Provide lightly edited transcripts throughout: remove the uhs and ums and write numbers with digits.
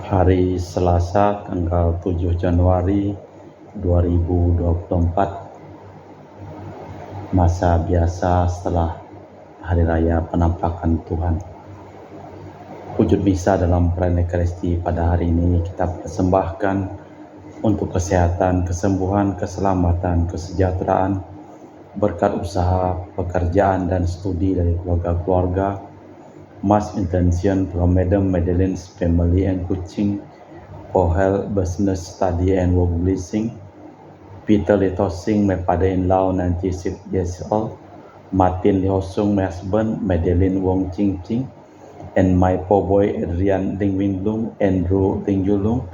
Hari Selasa tanggal 7 Januari 2024, masa biasa setelah Hari Raya Penampakan Tuhan. Wujud misa dalam perayaan Ekaristi pada hari ini kita persembahkan untuk kesehatan, kesembuhan, keselamatan, kesejahteraan, berkat usaha, pekerjaan, dan studi dari keluarga-keluarga. Mass intention from Madam Madeline's family and Kuching for health, business, study, and work blessing. Peter Litosing, my father-in-law, 96 years old. Martin Lihosung, my husband. Madeline Wong Ching Ching. And my poor boy Adrian Ding Winglung, Andrew Ding Julung,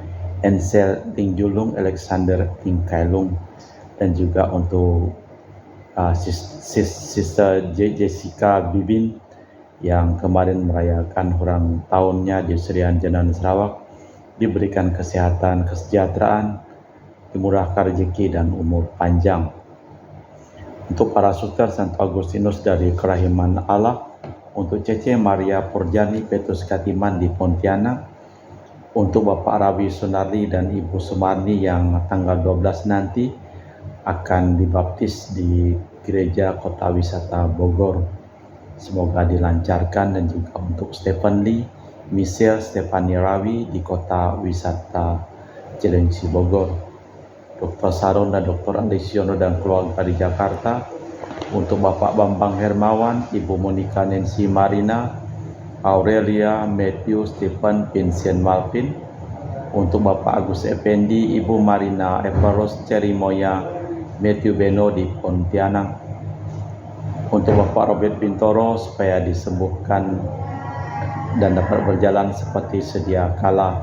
Ansel Ding Julung, Alexander Ding Kailung. Dan juga untuk Sister Jessica Bibin yang kemarin merayakan ulang tahunnya di Serian Jenan Sarawak, diberikan kesehatan, kesejahteraan, dimurahkan rezeki dan umur panjang. Untuk para suster Santo Agustinus dari Kerahiman Allah, untuk Cece Maria Purjani Petrus Katiman di Pontianak, untuk Bapak Rawi Sunardi dan Ibu Sumarni yang tanggal 12 nanti akan dibaptis di Gereja Kota Wisata Bogor. Semoga dilancarkan. Dan juga untuk Stephen Lee, Michelle Stefani Rawi di Kota Wisata Cilengsi Bogor. Dr. Saron dan Dr. Andesiono dan keluarga di Jakarta. Untuk Bapak Bambang Hermawan, Ibu Monica Nancy Marina, Aurelia, Matthew, Stephen, Vincent Malvin. Untuk Bapak Agus Effendi, Ibu Marina Everos Cerimoya, Matthew Beno di Pontianak. Untuk Bapak Robert Bintoro supaya disembuhkan dan dapat berjalan seperti sedia kala.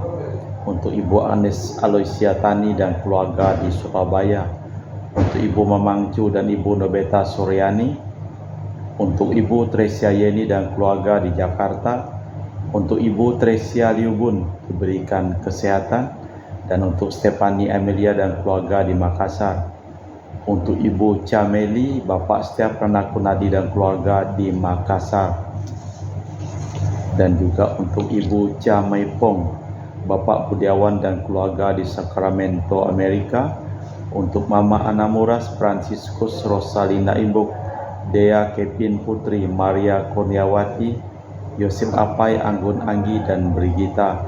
Untuk Ibu Anis Aloysia Tani dan keluarga di Surabaya. Untuk Ibu Mamangcu dan Ibu Nobeta Suryani. Untuk Ibu Tresia Yeni dan keluarga di Jakarta. Untuk Ibu Tresia Liubun diberikan kesehatan. Dan untuk Stefani Amelia dan keluarga di Makassar. Untuk Ibu Cameli, Bapak Setiap Ranakunadi dan keluarga di Makassar. Dan juga untuk Ibu Camaipong, Bapak Budiawan dan keluarga di Sacramento, Amerika. Untuk Mama Anamuras Franciscus Rosalina Imbuk, Dea Kevin Putri, Maria Kurniawati, Yosef Apai, Anggun Anggi, dan Brigita.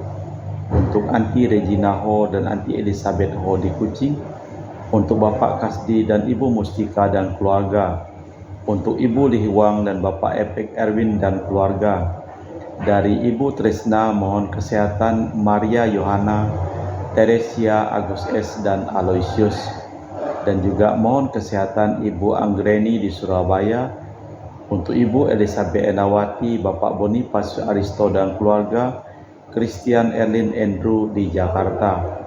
Untuk Anti Regina Ho dan Anti Elizabeth Ho di Kuching. Untuk Bapak Kasdi dan Ibu Mustika dan keluarga. Untuk Ibu Lihiwang dan Bapak Epek Erwin dan keluarga. Dari Ibu Trisna mohon kesehatan Maria Yohana, Teresia, Agus S. dan Aloysius. Dan juga mohon kesehatan Ibu Anggreni di Surabaya. Untuk Ibu Elizabeth Enawati, Bapak Boniface Aristo dan keluarga. Christian Erlin Andrew di Jakarta.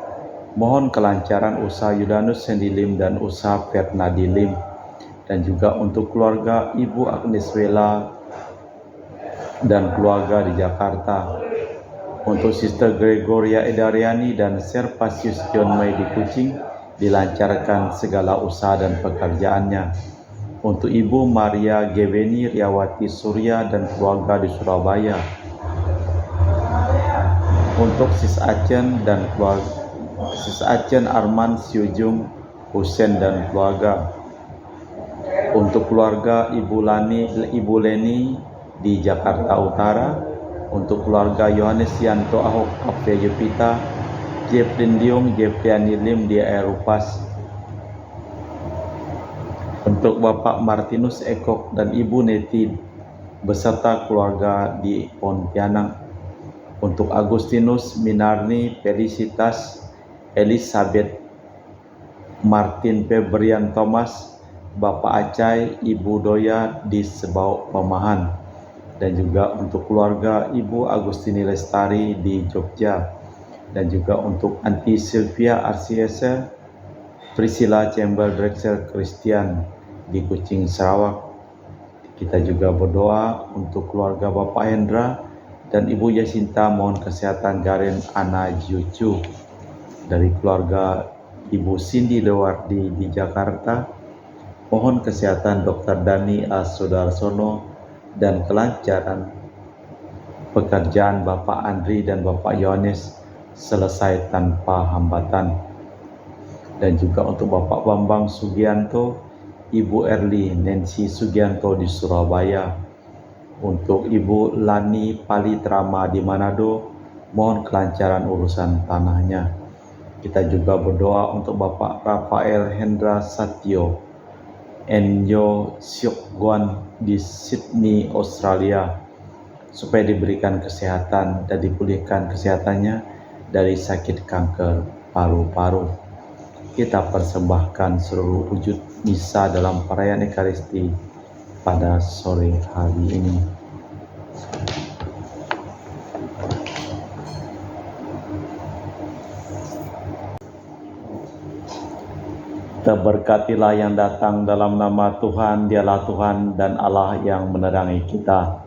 Mohon kelancaran usaha Yudanus Sendilim dan usaha Fernadi Lim. Dan juga untuk keluarga Ibu Agnes Wela dan keluarga di Jakarta. Untuk Sister Gregoria Edariani dan Servasius John May di Kuching, dilancarkan segala usaha dan pekerjaannya. Untuk Ibu Maria Geveni Riawati Surya dan keluarga di Surabaya. Untuk Sis Acen dan keluarga Sis Acen Arman Siujung Husen dan keluarga. Untuk keluarga Ibu Leni di Jakarta Utara. Untuk keluarga Yohanes Yanto Ahok Ape Yepita, Jeffrey Diong, Jeffriani Lim di Erupas. Untuk Bapak Martinus Ekok dan Ibu Neti beserta keluarga di Pontianak. Untuk Agustinus Minarni Felicitas Elizabeth Martin Febrian Thomas, Bapak Acai, Ibu Doya di Sebau Pemahan. Dan juga untuk keluarga Ibu Agustini Lestari di Jogja. Dan juga untuk Anti Sylvia Arsiese, Priscilla Chamber Drexel Christian di Kuching, Sarawak. Kita juga berdoa untuk keluarga Bapak Hendra dan Ibu Yasinta, mohon kesehatan Garen Ana Jucu. Dari keluarga Ibu Cindy Lewardi di Jakarta, mohon kesehatan Dr. Dani Sudarsono dan kelancaran pekerjaan Bapak Andri dan Bapak Yohanes selesai tanpa hambatan. Dan juga untuk Bapak Bambang Sugianto, Ibu Erli Nancy Sugianto di Surabaya, untuk Ibu Lani Palitrama di Manado, mohon kelancaran urusan tanahnya. Kita juga berdoa untuk Bapak Rafael Hendra Satyo Enyo Siok Guan di Sydney, Australia, supaya diberikan kesehatan dan dipulihkan kesehatannya dari sakit kanker paru-paru. Kita persembahkan seluruh wujud misa dalam perayaan Ekaristi pada sore hari ini. Terberkatilah yang datang dalam nama Tuhan, Dialah Tuhan dan Allah yang menerangi kita.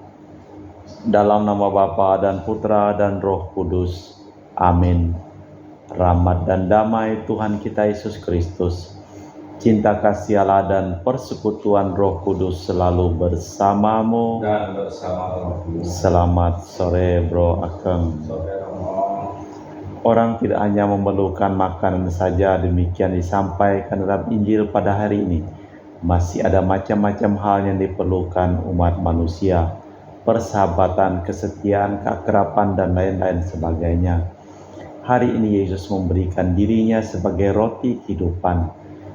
Dalam nama Bapa dan Putra dan Roh Kudus. Amin. Rahmat dan damai Tuhan kita Yesus Kristus, cinta kasih Allah dan persekutuan Roh Kudus selalu bersamamu dan bersama Roh Kudus. Selamat sore Bro Akeng. Orang tidak hanya memerlukan makanan saja, demikian disampaikan dalam Injil pada hari ini. Masih ada macam-macam hal yang diperlukan umat manusia. Persahabatan, kesetiaan, keakraban, dan lain-lain sebagainya. Hari ini Yesus memberikan dirinya sebagai roti kehidupan,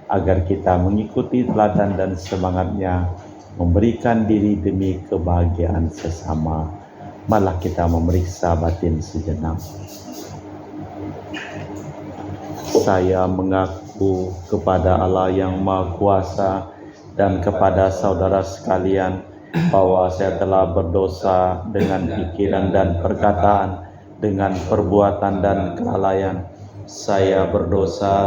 agar kita mengikuti teladan dan semangatnya, memberikan diri demi kebahagiaan sesama. Malah kita memeriksa batin sejenak. Saya mengaku kepada Allah yang Maha Kuasa dan kepada saudara sekalian bahwa saya telah berdosa dengan pikiran dan perkataan, dengan perbuatan dan kelalaian. Saya berdosa,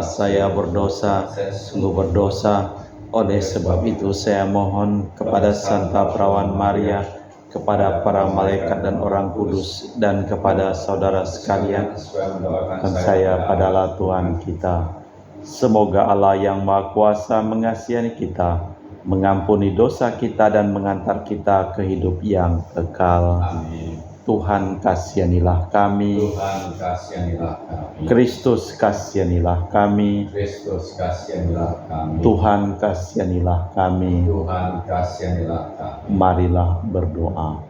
sungguh berdosa. Oleh sebab itu saya mohon kepada Santa Perawan Maria, kepada para malaikat dan orang kudus, dan kepada saudara sekalian, dan saya padalah Tuhan kita. Semoga Allah yang Maha Kuasa mengasihi kita, mengampuni dosa kita, dan mengantar kita ke hidup yang kekal. Amin. Tuhan kasihanilah kami. Tuhan kasihanilah kami. Kristus kasihanilah kami. Kristus kasihanilah kami. Tuhan kasihanilah kami. Tuhan kasihanilah kami. Marilah berdoa.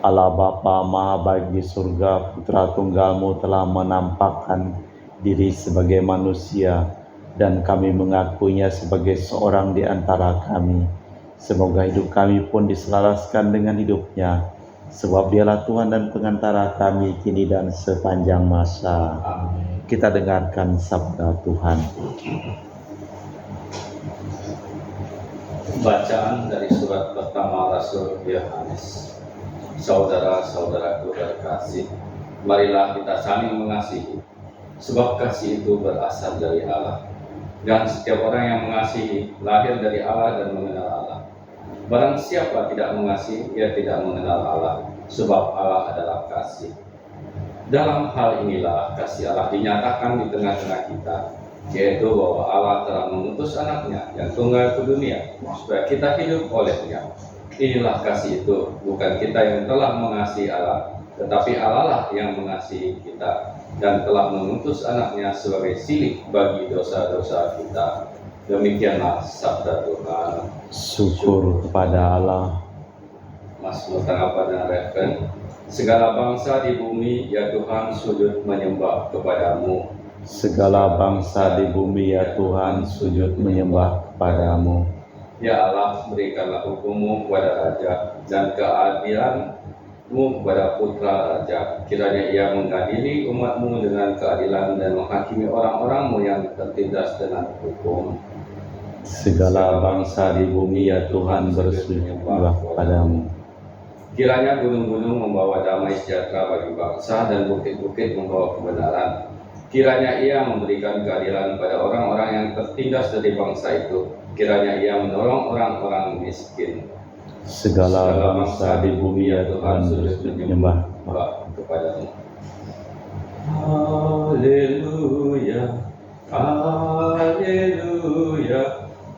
Allah Bapa Maha Baik di surga, Putra Tunggal-Mu telah menampakkan diri sebagai manusia, dan kami mengakuinya sebagai seorang di antara kami. Semoga hidup kami pun diselaraskan dengan hidupnya, sebab Dialah Tuhan dan pengantara kami kini dan sepanjang masa. Amin. Kita dengarkan sabda Tuhan. Bacaan dari surat pertama Rasul Yohanes. Saudara-saudaraku terkasih, marilah kita saling mengasihi, sebab kasih itu berasal dari Allah. Dan setiap orang yang mengasihi lahir dari Allah dan mengenal Allah. Barang siapa tidak mengasihi, ia tidak mengenal Allah, sebab Allah adalah kasih. Dalam hal inilah kasih Allah dinyatakan di tengah-tengah kita, yaitu bahwa Allah telah mengutus anaknya yang tunggal ke dunia, supaya kita hidup olehnya. Inilah kasih itu, bukan kita yang telah mengasihi Allah, tetapi Allah lah yang mengasihi kita, dan telah mengutus anaknya sebagai silih bagi dosa-dosa kita. Demikianlah sabda Tuhan. Syukur kepada Allah. Mazmur tanggapan dan referen. Segala bangsa di bumi, ya Tuhan, sujud menyembah kepadamu. Segala bangsa di bumi, ya Tuhan, sujud menyembah kepadamu. Ya Allah, berikanlah hukum-Mu kepada raja, dan keadilan-Mu kepada putra raja. Kiranya ia mengadili umat-Mu dengan keadilan, dan menghakimi orang-orang-Mu yang tertindas dengan hukum. Segala bangsa di bumi, ya Tuhan, bersujud menyembah kepadamu. Kiranya gunung-gunung membawa damai sejahtera bagi bangsa, dan bukit-bukit membawa kebenaran. Kiranya ia memberikan keadilan pada orang-orang yang tertindas dari bangsa itu. Kiranya ia menolong orang-orang miskin. Segala bangsa di bumi, ya Tuhan, bersujud menyembah kepadamu. Haleluya, haleluya,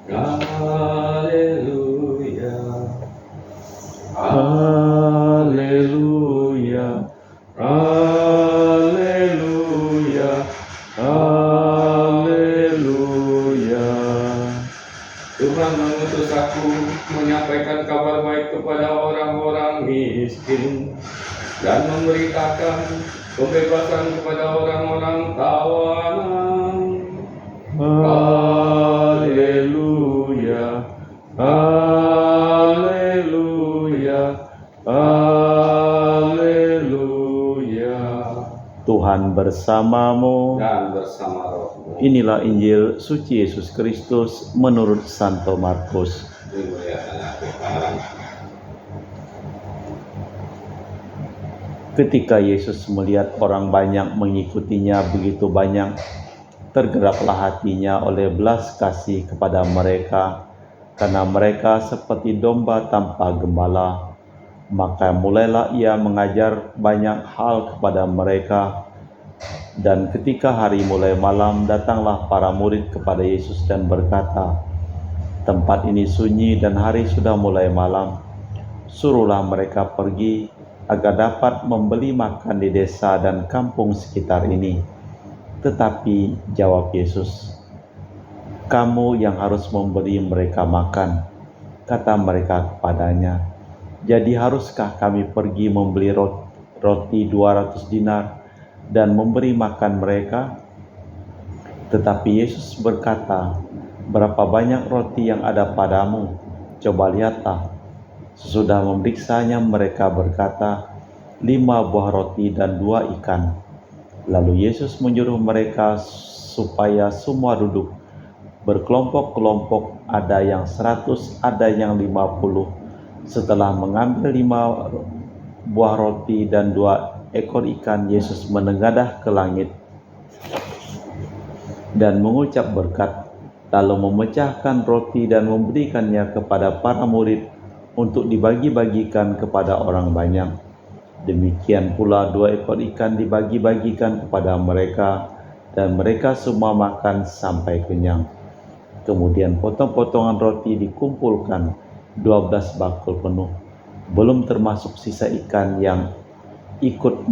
haleluya, haleluya, haleluya. miskin, dan memberitakan pembebasan kepada orang-orang tawanan. Haleluya, haleluya, haleluya. Tuhan bersamamu. Dan bersama rohmu. Inilah Injil suci Yesus Kristus menurut Santo Markus. Dimuliakanlah Tuhan. Ketika Yesus melihat orang banyak mengikutinya begitu banyak, tergeraklah hatinya oleh belas kasih kepada mereka, karena mereka seperti domba tanpa gembala. Maka mulailah ia mengajar banyak hal kepada mereka. Dan ketika hari mulai malam, datanglah para murid kepada Yesus dan berkata, "Tempat ini sunyi dan hari sudah mulai malam. Suruhlah mereka pergi agar dapat membeli makan di desa dan kampung sekitar ini." Tetapi jawab Yesus, "Kamu yang harus memberi mereka makan." Kata mereka kepadanya, "Jadi haruskah kami pergi membeli roti 200 dinar dan memberi makan mereka?" Tetapi Yesus berkata, "Berapa banyak roti yang ada padamu? Coba lihatlah." Sesudah memeriksanya, mereka berkata, 5 buah roti dan 2 ikan. Lalu Yesus menyuruh mereka supaya semua duduk berkelompok-kelompok, ada yang 100, ada yang 50. Setelah mengambil 5 buah roti dan 2 ekor ikan, Yesus menengadah ke langit dan mengucap berkat, lalu memecahkan roti dan memberikannya kepada para murid untuk dibagi-bagikan kepada orang banyak. Demikian pula 2 ekor ikan dibagi-bagikan kepada mereka, dan mereka semua makan sampai kenyang. Kemudian potong-potongan roti dikumpulkan 12 bakul penuh, belum termasuk sisa ikan yang ikut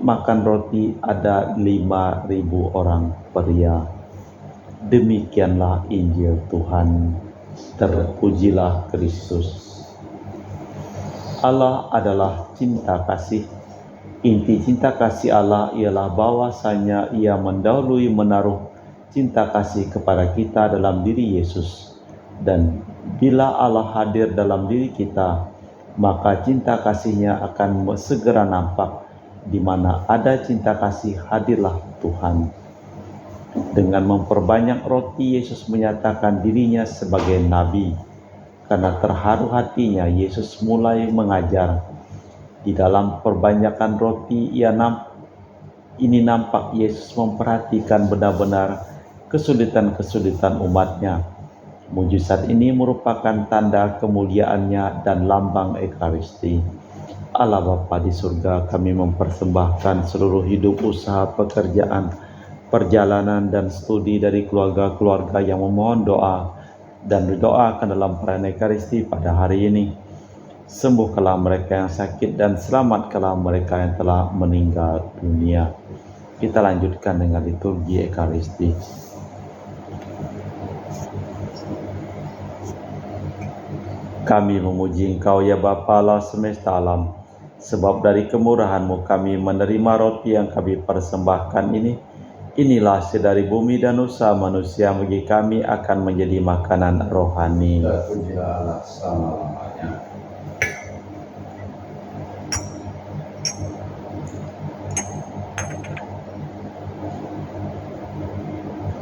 makan roti ada 5.000 orang pria. Demikianlah Injil Tuhan. Terpujilah Kristus. Allah adalah cinta kasih. Inti cinta kasih Allah ialah bahwasanya Ia mendahului menaruh cinta kasih kepada kita dalam diri Yesus. Dan bila Allah hadir dalam diri kita, maka cinta kasih-Nya akan segera nampak. Di mana ada cinta kasih, hadirlah Tuhan. Dengan memperbanyak roti, Yesus menyatakan dirinya sebagai nabi. Karena terharu hatinya, Yesus mulai mengajar. Di dalam perbanyakan roti, ini nampak Yesus memperhatikan benar-benar kesulitan-kesulitan umatnya. Mujizat ini merupakan tanda kemuliaannya dan lambang Ekaristi. Allah Bapa di surga, kami mempersembahkan seluruh hidup, usaha, pekerjaan, perjalanan dan studi dari keluarga-keluarga yang memohon doa dan didoakan dalam perayaan Ekaristi pada hari ini. Sembuhkanlah mereka yang sakit dan selamatkanlah mereka yang telah meninggal dunia. Kita lanjutkan dengan liturgi Ekaristi. Kami memuji Engkau ya Bapa Allah semesta alam, sebab dari kemurahan-Mu kami menerima roti yang kami persembahkan ini. Inilah dari bumi dan usaha manusia bagi kami akan menjadi makanan rohani. Terpujilah Allah selama-lamanya.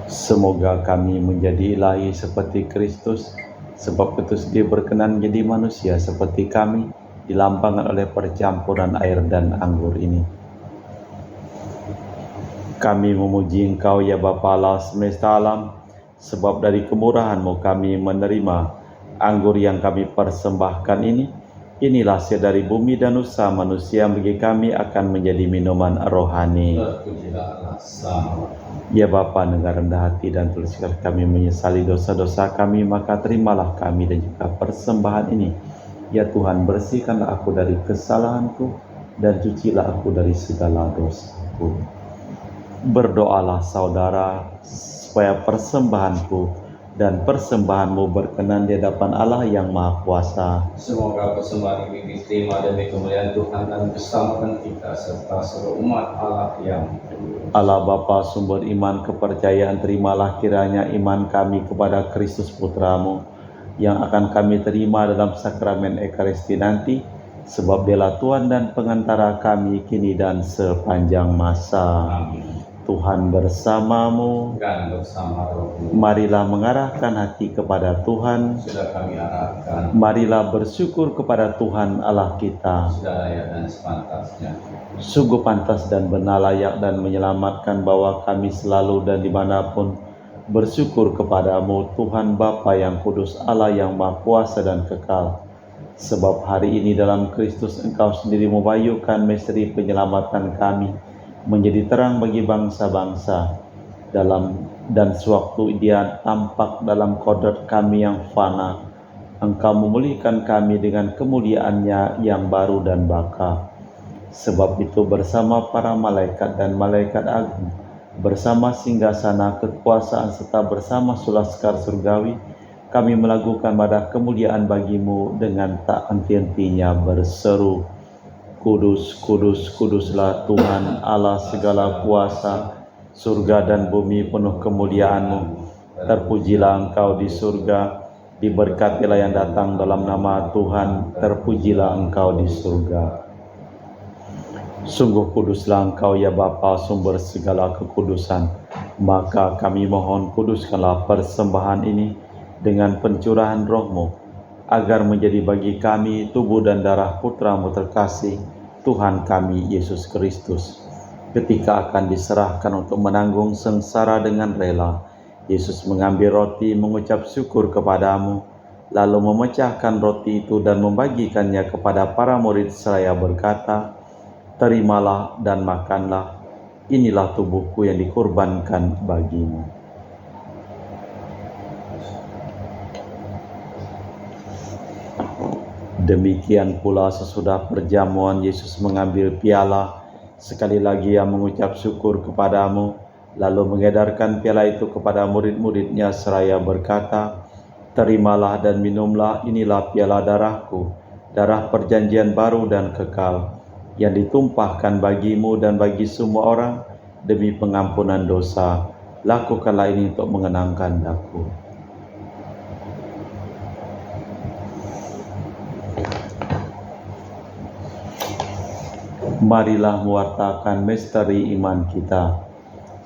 Semoga kami menjadi ilahi seperti Kristus, sebab Kristus Dia berkenan menjadi manusia seperti kami, dilambangkan oleh percampuran air dan anggur ini. Kami memuji Engkau ya Bapa Allah semesta alam, sebab dari kemurahan-Mu kami menerima anggur yang kami persembahkan ini. Inilah dari bumi dan usaha manusia bagi kami akan menjadi minuman rohani. Terpujilah Allah selama-lamanya. Ya Bapa, dengan rendah hati dan tulus sekali kami menyesali dosa-dosa kami, maka terimalah kami dan juga persembahan ini. Ya Tuhan, bersihkanlah aku dari kesalahanku dan cucilah aku dari segala dosaku. Berdoalah saudara, supaya persembahanku dan persembahanmu berkenan di hadapan Allah yang Maha Kuasa. Semoga persembahan ini diterima demi kemuliaan Tuhan dan keselamatan kita serta seluruh umat Allah yang kudus. Allah Bapa sumber iman kepercayaan, terimalah kiranya iman kami kepada Kristus Putramu yang akan kami terima dalam sakramen Ekaristi nanti, sebab Dialah Tuhan dan pengantara kami kini dan sepanjang masa. Amin. Tuhan bersamamu. Dan bersama rohmu. Marilah mengarahkan hati kepada Tuhan. Sudah kami arahkan. Marilah bersyukur kepada Tuhan Allah kita. Sudah layak dan sepantasnya. Sungguh pantas dan benar, layak dan menyelamatkan bahwa kami selalu dan dimanapun bersyukur kepadamu, Tuhan Bapa yang kudus, Allah yang Maha Kuasa dan kekal. Sebab hari ini dalam Kristus Engkau sendiri membayukan misteri penyelamatan kami menjadi terang bagi bangsa-bangsa, dan sewaktu Dia tampak dalam kodrat kami yang fana, Engkau memulihkan kami dengan kemuliaan-Nya yang baru dan baka. Sebab itu bersama para malaikat dan malaikat agung, bersama singgasana kekuasaan serta bersama sulaskar surgawi, kami melakukan madah kemuliaan bagimu dengan tak henti-hentinya berseru, Kudus, kudus, kuduslah Tuhan Allah segala kuasa, surga dan bumi penuh kemuliaan-Mu. Terpujilah Engkau di surga, diberkatilah yang datang dalam nama Tuhan, terpujilah Engkau di surga. Sungguh kuduslah Engkau ya Bapa, sumber segala kekudusan. Maka kami mohon kuduskanlah persembahan ini dengan pencurahan Roh-Mu, agar menjadi bagi kami tubuh dan darah Putra-Mu terkasih, Tuhan kami Yesus Kristus. Ketika akan diserahkan untuk menanggung sengsara dengan rela, Yesus mengambil roti, mengucap syukur kepadamu, lalu memecahkan roti itu dan membagikannya kepada para murid seraya berkata, Terimalah dan makanlah, inilah tubuhku yang dikorbankan bagimu. Demikian pula sesudah perjamuan Yesus mengambil piala, sekali lagi Ia mengucap syukur kepadamu, lalu mengedarkan piala itu kepada murid-murid-Nya seraya berkata, Terimalah dan minumlah, inilah piala darahku, darah perjanjian baru dan kekal, yang ditumpahkan bagimu dan bagi semua orang demi pengampunan dosa. Lakukanlah ini untuk mengenangkan aku. Marilah mewartakan misteri iman kita.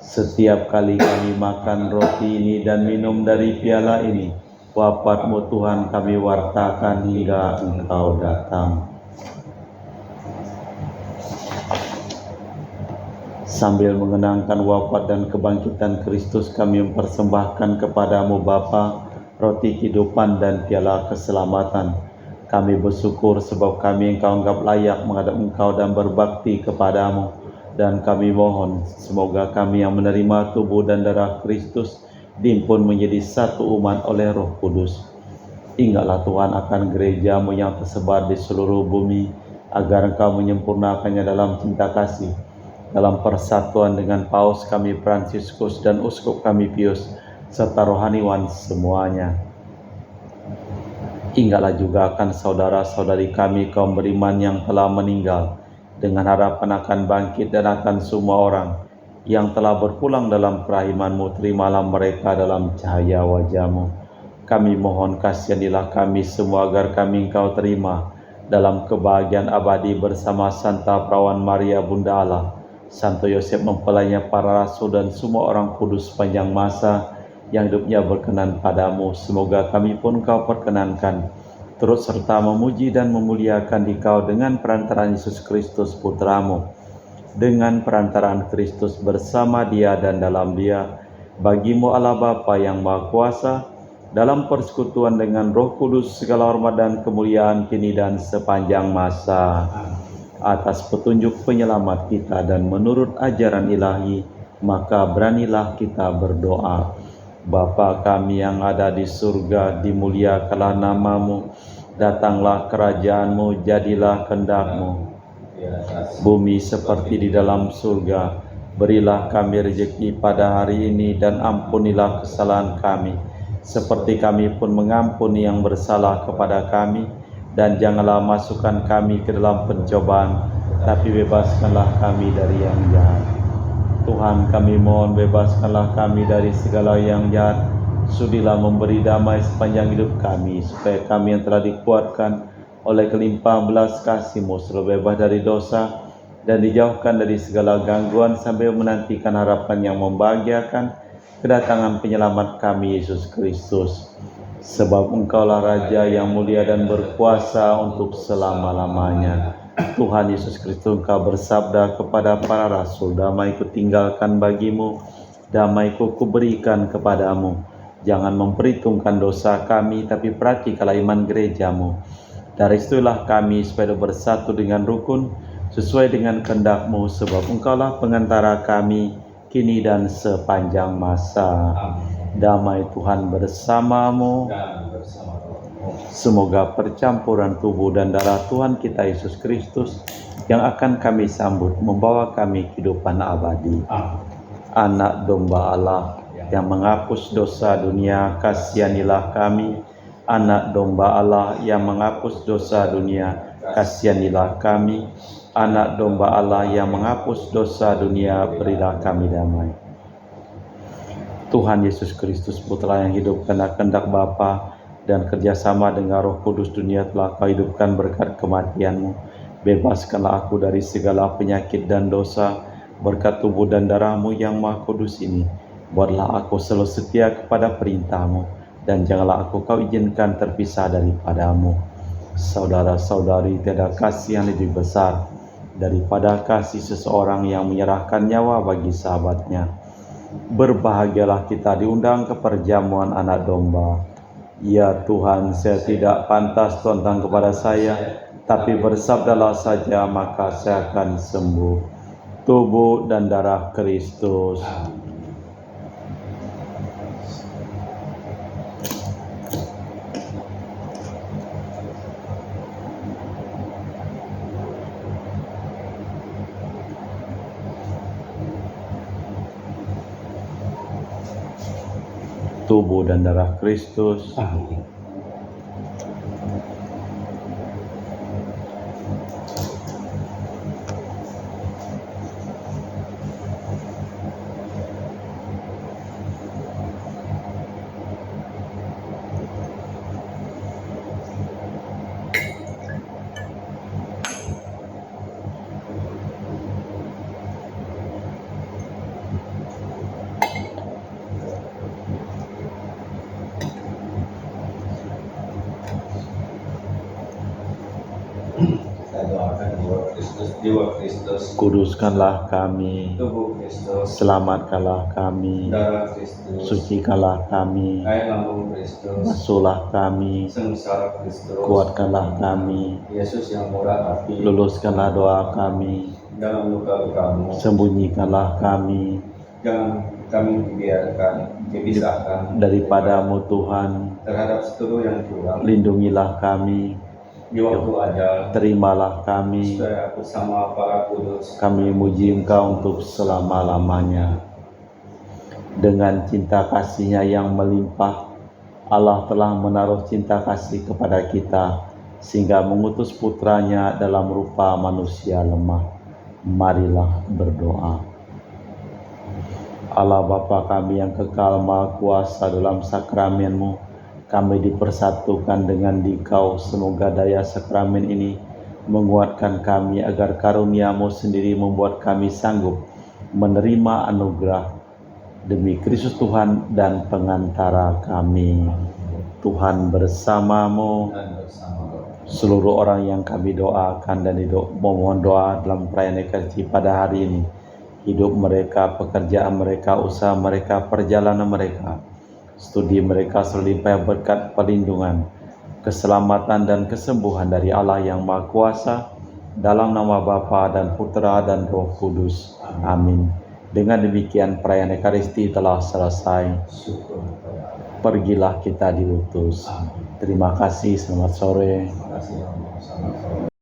Setiap kali kami makan roti ini dan minum dari piala ini, wafat-Mu Tuhan kami wartakan hingga Engkau datang. Sambil mengenangkan wafat dan kebangkitan Kristus, kami mempersembahkan kepadamu Bapa, roti kehidupan dan piala keselamatan. Kami bersyukur sebab kami Engkau anggap layak menghadap Engkau dan berbakti kepadamu. Dan kami mohon semoga kami yang menerima tubuh dan darah Kristus diimpun menjadi satu umat oleh Roh Kudus. Ingatlah Tuhan akan gereja-Mu yang tersebar di seluruh bumi, agar Engkau menyempurnakannya dalam cinta kasih, dalam persatuan dengan Paus kami Fransiskus dan Uskup kami Pius, serta rohaniwan semuanya. Ingatlah juga akan saudara-saudari kami kaum beriman yang telah meninggal, dengan harapan akan bangkit dan akan semua orang yang telah berpulang dalam kerahiman-Mu, terimalah mereka dalam cahaya wajah-Mu. Kami mohon kasihanilah kami semua agar kami Engkau terima dalam kebahagiaan abadi bersama Santa Perawan Maria Bunda Allah, Santo Yosef mempelainya para rasul dan semua orang kudus sepanjang masa yang hidupnya berkenan padamu. Semoga kami pun Kau perkenankan turut serta memuji dan memuliakan Dikau dengan perantaraan Yesus Kristus Putra-Mu, dengan perantaraan Kristus bersama Dia dan dalam Dia, bagi-Mu Allah Bapa yang Maha Kuasa, dalam persekutuan dengan Roh Kudus, segala hormat dan kemuliaan kini dan sepanjang masa. Atas petunjuk penyelamat kita dan menurut ajaran ilahi, maka beranilah kita berdoa. Bapa kami yang ada di surga, dimuliakanlah nama-Mu, datanglah kerajaan-Mu, jadilah kehendak-Mu, bumi seperti di dalam surga. Berilah kami rezeki pada hari ini dan ampunilah kesalahan kami, seperti kami pun mengampuni yang bersalah kepada kami, dan janganlah masukkan kami ke dalam pencobaan, tapi bebaskanlah kami dari yang jahat. Tuhan, kami mohon bebaskanlah kami dari segala yang jahat. Sudilah memberi damai sepanjang hidup kami, supaya kami yang telah dikuatkan oleh kelimpahan belas kasih-Mu selalu bebas dari dosa dan dijauhkan dari segala gangguan sambil menantikan harapan yang membahagiakan, kedatangan penyelamat kami Yesus Kristus. Sebab Engkaulah Raja yang mulia dan berkuasa untuk selama-lamanya. Tuhan Yesus Kristus, Engkau bersabda kepada para rasul, damai-Ku tinggalkan bagimu, damai-Ku kuberikan kepadamu. Jangan memperhitungkan dosa kami, tapi perhatikanlah iman gerejamu. Dari situlah kami supaya bersatu dengan rukun, sesuai dengan kehendak-Mu, sebab Engkaulah pengantara kami, kini dan sepanjang masa. Damai Tuhan bersamamu. Dan bersama rohmu. Semoga percampuran tubuh dan darah Tuhan kita Yesus Kristus yang akan kami sambut membawa kami kehidupan abadi. Anak domba Allah yang menghapus dosa dunia, kasihanilah kami. Anak domba Allah yang menghapus dosa dunia, kasihanilah kami. Anak domba Allah yang menghapus dosa dunia, berilah kami damai. Tuhan Yesus Kristus, Putra yang hidup karena kehendak Bapa dan kerjasama dengan Roh Kudus, dunia telah Kau hidupkan berkat kematian-Mu. Bebaskanlah aku dari segala penyakit dan dosa, berkat tubuh dan darah-Mu yang Maha Kudus ini. Buatlah aku selalu setia kepada perintah-Mu, dan janganlah aku Kau izinkan terpisah daripada-Mu. Saudara-saudari, tiada kasih yang lebih besar daripada kasih seseorang yang menyerahkan nyawa bagi sahabatnya. Berbahagialah kita diundang ke perjamuan anak domba. Ya Tuhan, saya tidak pantas Tuhan datang kepada saya, tapi bersabdalah saja maka saya akan sembuh. Tubuh dan darah Kristus. Tubuh dan darah Kristus. Jiwa Kristus, Kuduskanlah kami, tubuh Kristus, selamatkanlah kami, darah Kristus, sucikanlah kami, air lambung Kristus, basuhlah kami, sengsara Kristus, kuatkanlah kami, Yesus yang murah hati, luluskanlah doa kami, dalam luka-lukamu, sembunyikanlah kami jangan kami dipisahkan daripada-Mu Tuhan, terhadap seluruh yang curang, lindungilah kami, di waktu ajal, terimalah kami, supaya aku sama para kudus, kami muji Engkau untuk selama-lamanya. Dengan cinta kasih-Nya yang melimpah, Allah telah menaruh cinta kasih kepada kita, sehingga mengutus putranya dalam rupa manusia lemah. Marilah berdoa. Allah Bapa kami yang kekal Maha Kuasa, dalam sakramen-Mu kami dipersatukan dengan Dikau. Semoga daya sakramen ini menguatkan kami, agar karunia-Mu sendiri membuat kami sanggup menerima anugerah demi Kristus Tuhan dan pengantara kami. Tuhan bersamamu. dan bersama roh. Seluruh orang yang kami doakan dan memohon doa dalam perayaan Ekaristi pada hari ini, hidup mereka, pekerjaan mereka, usaha mereka, perjalanan mereka, studi mereka selalu limpah berkat perlindungan, keselamatan dan kesembuhan dari Allah yang Maha Kuasa, dalam nama Bapa dan Putra dan Roh Kudus. Amin. Dengan demikian perayaan Ekaristi telah selesai. Syukur kepada Allah. Pergilah kita diutus. Amin. Terima kasih, selamat sore. Terima kasih Allah.